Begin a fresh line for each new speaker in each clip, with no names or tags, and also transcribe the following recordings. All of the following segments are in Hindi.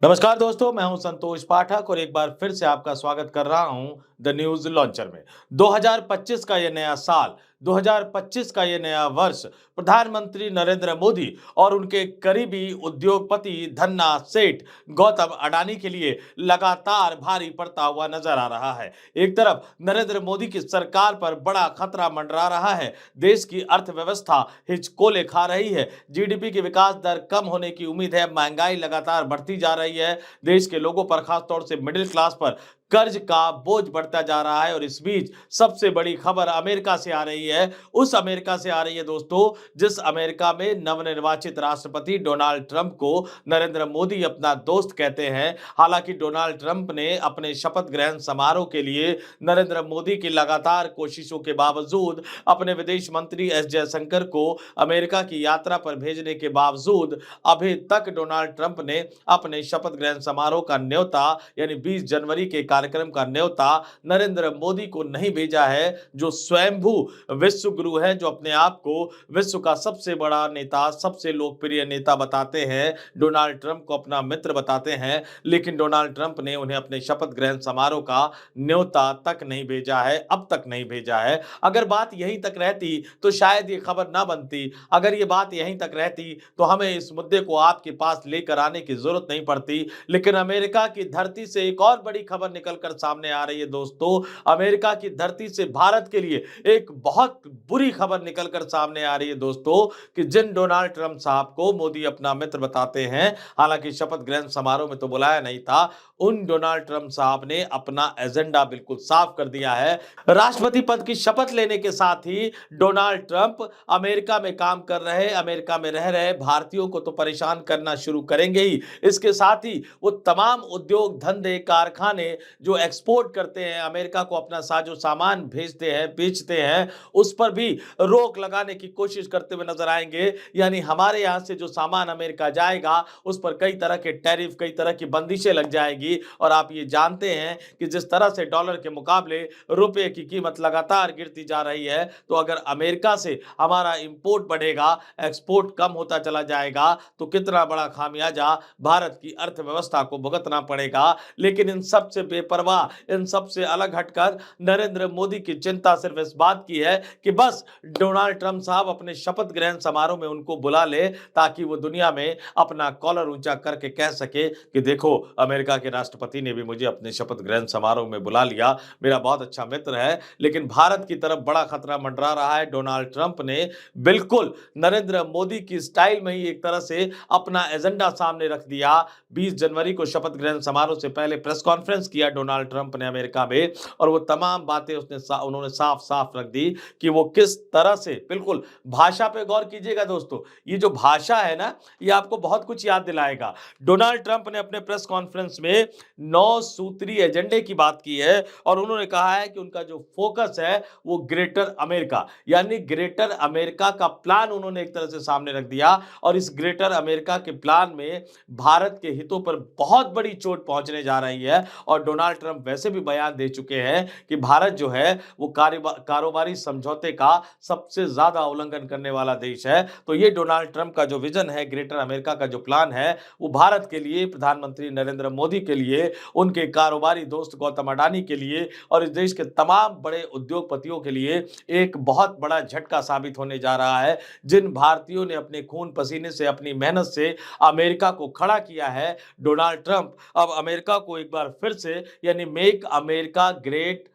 नमस्कार दोस्तों, मैं हूं संतोष पाठक और एक बार फिर से आपका स्वागत कर रहा हूं द न्यूज लॉन्चर में। 2025 का ये नया साल, 2025 का ये नया वर्ष प्रधानमंत्री नरेंद्र मोदी और उनके करीबी उद्योगपति धन्ना सेठ गौतम अडानी के लिए लगातार भारी पड़ता हुआ नजर आ रहा है। एक तरफ नरेंद्र मोदी की सरकार पर बड़ा खतरा मंडरा रहा है। देश की अर्थव्यवस्था हिचकोले खा रही है। जीडीपी की विकास दर कम होने की उम्मीद है। महंगाई लगातार बढ़ती जा रही है। देश के लोगों पर, खासतौर से मिडिल क्लास पर कर्ज का बोझ बढ़ता जा रहा है। और इस बीच सबसे बड़ी खबर अमेरिका से आ रही है। उस अमेरिका से आ रही है दोस्तों, जिस अमेरिका में नवनिर्वाचित राष्ट्रपति डोनाल्ड ट्रंप को नरेंद्र मोदी अपना दोस्त कहते हैं। हालांकि डोनाल्ड ट्रंप ने अपने शपथ ग्रहण समारोह के लिए नरेंद्र मोदी की लगातार कोशिशों के बावजूद, अपने विदेश मंत्री एस जयशंकर को अमेरिका की यात्रा पर भेजने के बावजूद अभी तक डोनाल्ड ट्रंप ने अपने शपथ ग्रहण समारोह का न्योता, यानी 20 जनवरी के कार्यक्रम का न्योता नरेंद्र मोदी को नहीं भेजा है, जो स्वयंभू विश्व गुरु है, जो अपने आप को विश्व का सबसे बड़ा नेता, सबसे लोकप्रिय नेता बताते हैं, डोनाल्ड ट्रंप को अपना मित्र बताते हैं। लेकिन डोनाल्ड ट्रंप ने उन्हें अपने शपथ ग्रहण समारोह का न्योता तक नहीं भेजा है, अब तक नहीं भेजा है। अगर बात यहीं तक रहती तो शायद ये खबर ना बनती। अगर ये बात यहीं तक रहती तो हमें इस मुद्दे को आपके पास लेकर आने की जरूरत नहीं पड़ती। लेकिन अमेरिका की धरती से एक और बड़ी खबर निकलकर सामने आ रही है दोस्तों। अमेरिका की धरती से भारत के लिए एक बहुत बुरी खबर निकलकर सामने आ रही है दोस्तों, कि जिन डोनाल्ड ट्रंप साहब को मोदी अपना मित्र बताते हैं, हालांकि शपथ ग्रहण समारोह में तो बुलाया नहीं था, उन डोनाल्ड ट्रंप साहब ने अपना एजेंडा बिल्कुल साफ कर दिया है। राष्ट्रपति पद की शपथ लेने के साथ ही डोनाल्ड ट्रंप अमेरिका में काम कर रहे, अमेरिका में रह रहे भारतीयों को तो परेशान करना शुरू करेंगे ही। इसके साथ ही वो तमाम उद्योग धंधे, कारखाने जो एक्सपोर्ट करते हैं, अमेरिका को अपना साजो सामान भेजते हैं, बेचते हैं, उस पर भी रोक लगाने की कोशिश करते हुए नजर आएंगे। यानी हमारे यहां से जो सामान अमेरिका जाएगा, उस पर कई तरह के टैरिफ, कई तरह की बंदिशें लग जाएगी। और आप ये जानते हैं कि जिस तरह से डॉलर के मुकाबले रुपए की कीमत लगातार गिरती जा रही है, तो अगर अमेरिका से हमारा इंपोर्ट बढ़ेगा, एक्सपोर्ट कम होता चला जाएगा, तो कितना बड़ा खामियाजा भारत की अर्थव्यवस्था को भुगतना पड़ेगा। लेकिन इन सबसे बेपरवाह, इन सबसे अलग हटकर नरेंद्र मोदी की चिंता सिर्फ इस बात की है कि बस डोनाल्ड ट्रंप साहब अपने शपथ ग्रहण समारोह में उनको बुला ले, ताकि वो दुनिया में अपना कॉलर ऊंचा करके कह सके कि देखो, अमेरिका के राष्ट्रपति ने भी मुझे अपने शपथ ग्रहण समारोह में बुला लिया, मेरा बहुत अच्छा मित्र है। लेकिन भारत की तरफ बड़ा खतरा मंडरा रहा है। डोनाल्ड ट्रंप ने बिल्कुल नरेंद्र मोदी की स्टाइल में ही एक तरह से अपना एजेंडा सामने रख दिया। 20 जनवरी को शपथ ग्रहण समारोह से पहले प्रेस कॉन्फ्रेंस किया डोनाल्ड ट्रंप ने अमेरिका में, और वो तमाम बातें उन्होंने साफ साफ रख दी कि वो किस तरह से, बिल्कुल भाषा पे गौर कीजिएगा दोस्तों, ये जो भाषा है ना, ये आपको बहुत कुछ याद दिलाएगा। डोनाल्ड ट्रंप ने अपने प्रेस कॉन्फ्रेंस में 9 सूत्री एजेंडे की बात की है, और उन्होंने कहा है कि उनका जो फोकस है वो ग्रेटर अमेरिका, यानी ग्रेटर अमेरिका का प्लान उन्होंने एक तरह से सामने रख दिया। और इस ग्रेटर अमेरिका के प्लान में भारत के हितों पर बहुत बड़ी चोट पहुंचने जा रही है। और डोनाल्ड ट्रंप वैसे भी बयान दे चुके हैं कि भारत जो है वो कारोबारी समझौते का सबसे ज्यादा उल्लंघन करने वाला देश है। तो ये डोनाल्ड ट्रंप का जो विजन है, ग्रेटर अमेरिका का जो प्लान है, वो भारत के लिए, प्रधानमंत्री नरेंद्र मोदी के लिए, उनके कारोबारी दोस्त गौतम अडानी के लिए और इस देश के तमाम बड़े उद्योगपतियों के लिए एक बहुत बड़ा झटका साबित होने जा रहा है। जिन भारतीयों ने अपने खून पसीने से, अपनी मेहनत से अमेरिका को खड़ा किया है, डोनाल्ड ट्रंप अब अमेरिका को एक बार फिर से, यानी मेक अमेरिका ग्रेट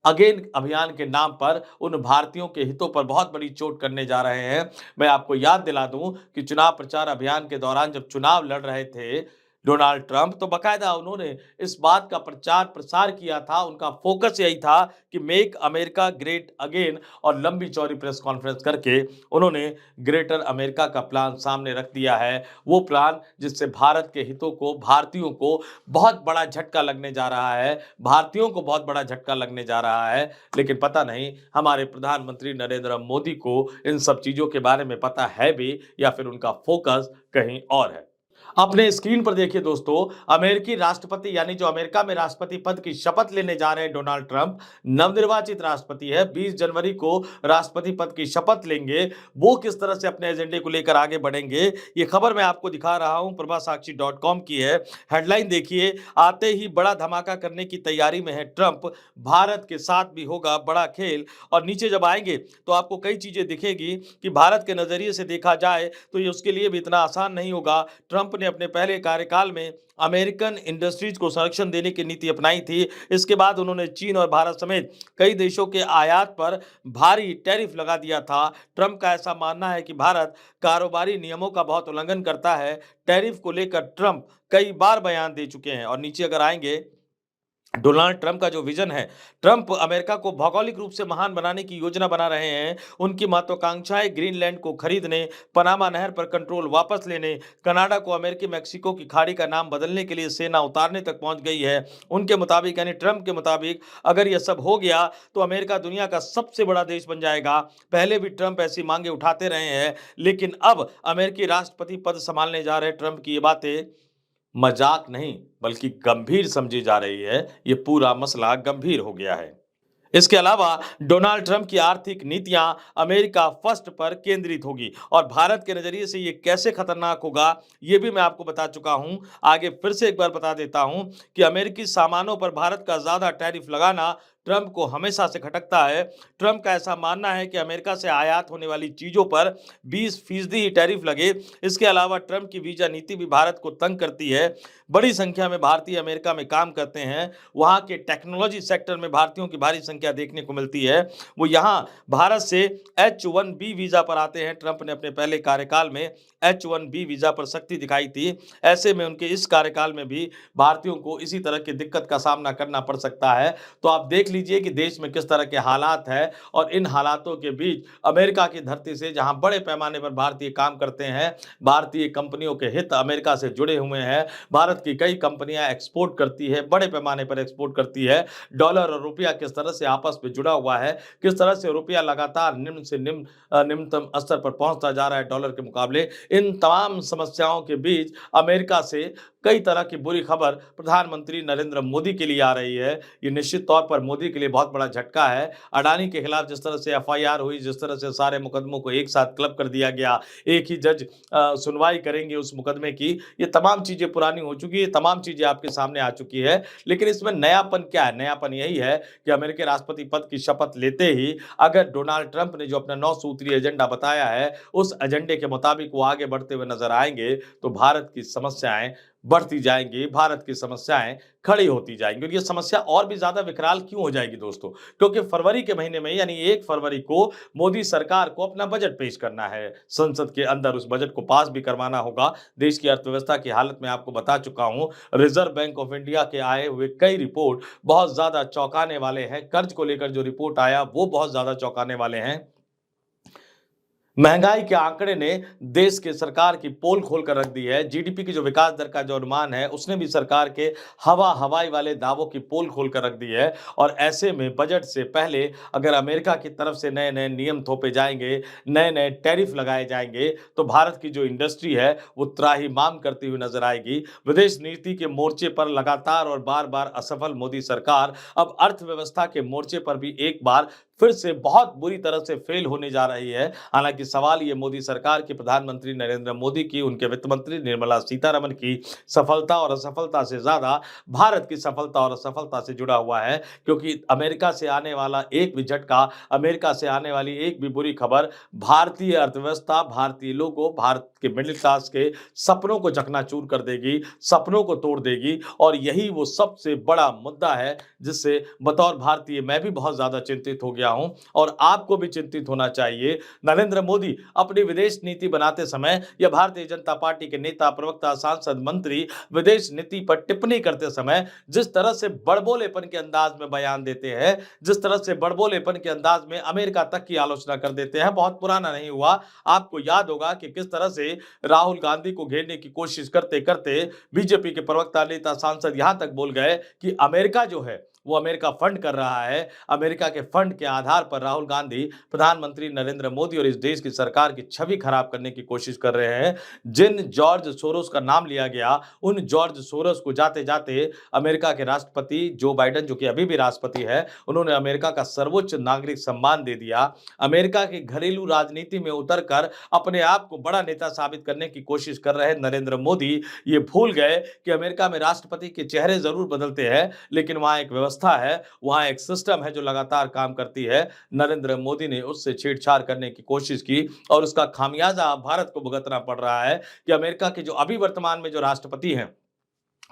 अगेन अभियान के नाम पर, उन भारतीयों के हितों पर बहुत बड़ी चोट करने जा रहे हैं। मैं आपको याद दिला दूं कि चुनाव प्रचार अभियान के दौरान जब चुनाव लड़ रहे थे डोनाल्ड ट्रंप, तो बकायदा उन्होंने इस बात का प्रचार प्रसार किया था, उनका फोकस यही था कि मेक अमेरिका ग्रेट अगेन, और लंबी चौड़ी प्रेस कॉन्फ्रेंस करके उन्होंने ग्रेटर अमेरिका का प्लान सामने रख दिया है। वो प्लान जिससे भारत के हितों को, भारतीयों को बहुत बड़ा झटका लगने जा रहा है, भारतीयों को बहुत बड़ा झटका लगने जा रहा है। लेकिन पता नहीं हमारे प्रधानमंत्री नरेंद्र मोदी को इन सब चीजों के बारे में पता है भी, या फिर उनका फोकस कहीं और है। अपने स्क्रीन पर देखिए दोस्तों, अमेरिकी राष्ट्रपति यानी जो अमेरिका में राष्ट्रपति पद की शपथ लेने जा रहे हैं डोनाल्ड ट्रंप, नवनिर्वाचित राष्ट्रपति है, 20 जनवरी को राष्ट्रपति पद की शपथ लेंगे। वो किस तरह से अपने एजेंडे को लेकर आगे बढ़ेंगे, ये खबर मैं आपको दिखा रहा हूं, प्रभासाक्षी.com की है। हेडलाइन देखिए, आते ही बड़ा धमाका करने की तैयारी में है ट्रंप, भारत के साथ भी होगा बड़ा खेल। और नीचे जब आएंगे तो आपको कई चीजें दिखेगी कि भारत के नजरिए से देखा जाए तो ये उसके लिए भी इतना आसान नहीं होगा। ट्रंप ने अपने पहले कार्यकाल में अमेरिकन इंडस्ट्रीज को संरक्षण देने की नीति अपनाई थी। इसके बाद उन्होंने चीन और भारत समेत कई देशों के आयात पर भारी टैरिफ लगा दिया था। ट्रंप का ऐसा मानना है कि भारत कारोबारी नियमों का बहुत उल्लंघन करता है। टैरिफ को लेकर ट्रंप कई बार बयान दे चुके हैं। और नीचे अगर आएंगे, डोनाल्ड ट्रंप का जो विजन है, ट्रंप अमेरिका को भौगोलिक रूप से महान बनाने की योजना बना रहे हैं। उनकी महत्वाकांक्षाएं ग्रीनलैंड को खरीदने, पनामा नहर पर कंट्रोल वापस लेने, कनाडा को अमेरिकी मैक्सिको की खाड़ी का नाम बदलने के लिए सेना उतारने तक पहुंच गई है। उनके मुताबिक यानी ट्रंप के मुताबिक अगर यह सब हो गया तो अमेरिका दुनिया का सबसे बड़ा देश बन जाएगा। पहले भी ट्रंप ऐसी मांगे उठाते रहे हैं, लेकिन अब अमेरिकी राष्ट्रपति पद संभालने जा रहे ट्रंप की ये बातें मजाक नहीं बल्कि गंभीर समझी जा रही है। ये पूरा मसला गंभीर हो गया है। इसके अलावा डोनाल्ड ट्रंप की आर्थिक नीतियां अमेरिका फर्स्ट पर केंद्रित होगी और भारत के नजरिए से ये कैसे खतरनाक होगा ये भी मैं आपको बता चुका हूं। आगे फिर से एक बार बता देता हूं कि अमेरिकी सामानों पर भारत का ज्यादा टैरिफ लगाना ट्रंप को हमेशा से खटकता है। ट्रंप का ऐसा मानना है कि अमेरिका से आयात होने वाली चीजों पर 20% ही टैरिफ लगे। इसके अलावा ट्रंप की वीजा नीति भी भारत को तंग करती है। बड़ी संख्या में भारतीय अमेरिका में काम करते हैं। वहां के टेक्नोलॉजी सेक्टर में भारतीयों की भारी संख्या देखने को मिलती है। वो यहां भारत से H1B वीजा पर आते हैं। ट्रंप ने अपने पहले कार्यकाल में H1B वीजा पर सख्ती दिखाई थी। ऐसे में उनके इस कार्यकाल में भी भारतीयों को इसी तरह की दिक्कत का सामना करना पड़ सकता है। तो आप देख लीजिए कि देश में किस तरह के हालात है और इन हालातों के बीच अमेरिका की धरती से जहां बड़े पैमाने पर भारतीय काम करते हैं, भारतीय कंपनियों के हित अमेरिका से जुड़े हुए हैं। भारत की कई कंपनियां एक्सपोर्ट करती है, बड़े पैमाने पर एक्सपोर्ट करती है। डॉलर और रुपया किस तरह से आपस में जुड़ा हुआ है, किस तरह से रुपया लगातार निम्न से निम्नतम स्तर पर पहुंचता जा रहा है डॉलर के मुकाबले। इन तमाम समस्याओं के बीच अमेरिका से कई तरह की बुरी खबर प्रधानमंत्री नरेंद्र मोदी के लिए आ रही है। ये निश्चित तौर पर मोदी के लिए बहुत बड़ा झटका है। अडानी के खिलाफ जिस तरह से एफआईआर हुई, जिस तरह से सारे मुकदमों को एक साथ क्लब कर दिया गया, एक ही जज सुनवाई करेंगे उस मुकदमे की, ये तमाम चीजें पुरानी हो चुकी है, तमाम चीजें आपके सामने आ चुकी है। लेकिन इसमें नयापन क्या है? नयापन यही है कि अमेरिकी राष्ट्रपति पद की शपथ लेते ही अगर डोनाल्ड ट्रंप ने जो अपना 9 सूत्रीय एजेंडा बताया है उस एजेंडे के मुताबिक वो आगे बढ़ते हुए नजर आएंगे तो भारत की समस्याएं बढ़ती जाएंगी, भारत की समस्याएं खड़ी होती जाएंगी। और ये समस्या और भी ज्यादा विकराल क्यों हो जाएगी दोस्तों? क्योंकि फरवरी के महीने में यानी 1 फरवरी को मोदी सरकार को अपना बजट पेश करना है संसद के अंदर। उस बजट को पास भी करवाना होगा। देश की अर्थव्यवस्था की हालत में आपको बता चुका हूं। रिजर्व बैंक ऑफ इंडिया के आए हुए कई रिपोर्ट बहुत ज्यादा चौंकाने वाले हैं। कर्ज को लेकर जो रिपोर्ट आया वो बहुत ज्यादा चौंकाने वाले हैं। महंगाई के आंकड़े ने देश के सरकार की पोल खोलकर रख दी है। जीडीपी की जो विकास दर का जो अनुमान है उसने भी सरकार के हवाई वाले दावों की पोल खोलकर रख दी है। और ऐसे में बजट से पहले अगर अमेरिका की तरफ से नए नए नियम थोपे जाएंगे, नए नए टैरिफ लगाए जाएंगे तो भारत की जो इंडस्ट्री है वो त्राहिमाम करती हुई नजर आएगी। विदेश नीति के मोर्चे पर लगातार और बार बार असफल मोदी सरकार अब अर्थव्यवस्था के मोर्चे पर भी एक बार फिर से बहुत बुरी तरह से फेल होने जा रही है। हालांकि सवाल ये मोदी सरकार की, प्रधानमंत्री नरेंद्र मोदी की, उनके वित्त मंत्री निर्मला सीतारमण की सफलता और असफलता से ज्यादा भारत की सफलता और असफलता से जुड़ा हुआ है। क्योंकि अमेरिका से आने वाला एक भी झटका, अमेरिका से आने वाली एक भी बुरी खबर भारतीय अर्थव्यवस्था, भारतीय लोगों, भारत के मिडिल क्लास के सपनों को चकनाचूर कर देगी, सपनों को तोड़ देगी। और यही वो सबसे बड़ा मुद्दा है जिससे बतौर भारतीय मैं भी बहुत ज्यादा चिंतित हो गया हूं और आपको भी चिंतित होना चाहिए। नरेंद्र मोदी अपनी विदेश नीति बनाते समय या भारतीय जनता पार्टी के नेता, प्रवक्ता, सांसद, मंत्री विदेश नीति पर टिप्पणी करते समय जिस तरह से बड़बोलेपन के अंदाज में बयान देते हैं, जिस तरह से बड़बोलेपन के अंदाज में अमेरिका तक की आलोचना कर देते हैं, बहुत पुराना नहीं हुआ। आपको याद होगा कि किस तरह से राहुल गांधी को घेरने की कोशिश करते करते बीजेपी के प्रवक्ता, नेता, सांसद यहां तक बोल गए कि अमेरिका जो है वो अमेरिका फंड कर रहा है। अमेरिका के फंड के आधार पर राहुल गांधी प्रधानमंत्री नरेंद्र मोदी और इस देश की सरकार की छवि खराब करने की कोशिश कर रहे हैं। जिन जॉर्ज सोरोस का नाम लिया गया, उन जॉर्ज सोरोस को जाते-जाते अमेरिका के राष्ट्रपति जो बाइडेन, जो कि अभी भी राष्ट्रपति है, उन्होंने अमेरिका का सर्वोच्च नागरिक सम्मान दे दिया। अमेरिका की घरेलू राजनीति में उतरकर अपने आप को बड़ा नेता साबित करने की कोशिश कर रहे नरेंद्र मोदी ये भूल गए कि अमेरिका में राष्ट्रपति के चेहरे जरूर बदलते हैं, लेकिन वहां एक व्यवस्था है, वहां एक सिस्टम है जो लगातार काम करती है। नरेंद्र मोदी ने उससे छेड़छाड़ करने की कोशिश की और उसका खामियाजा भारत को भुगतना पड़ रहा है कि अमेरिका के जो अभी वर्तमान में जो राष्ट्रपति हैं,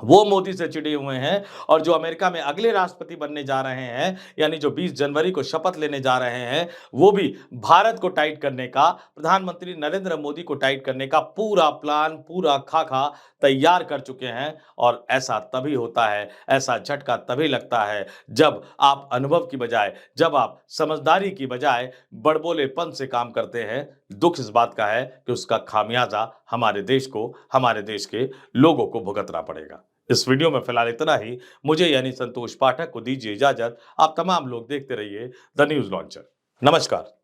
वो मोदी से चिढ़े हुए हैं और जो अमेरिका में अगले राष्ट्रपति बनने जा रहे हैं, यानी जो 20 जनवरी को शपथ लेने जा रहे हैं, वो भी भारत को टाइट करने का, प्रधानमंत्री नरेंद्र मोदी को टाइट करने का पूरा प्लान, पूरा खाका तैयार कर चुके हैं। और ऐसा तभी होता है, ऐसा झटका तभी लगता है जब आप अनुभव की बजाय, जब आप समझदारी की बजाय बड़बोलेपन से काम करते हैं। दुख इस बात का है कि उसका खामियाजा हमारे देश को, हमारे देश के लोगों को भुगतना पड़ेगा। इस वीडियो में फिलहाल इतना ही। मुझे यानी संतोष पाठक को दीजिए इजाजत। आप तमाम लोग देखते रहिए द न्यूज लॉन्चर। नमस्कार।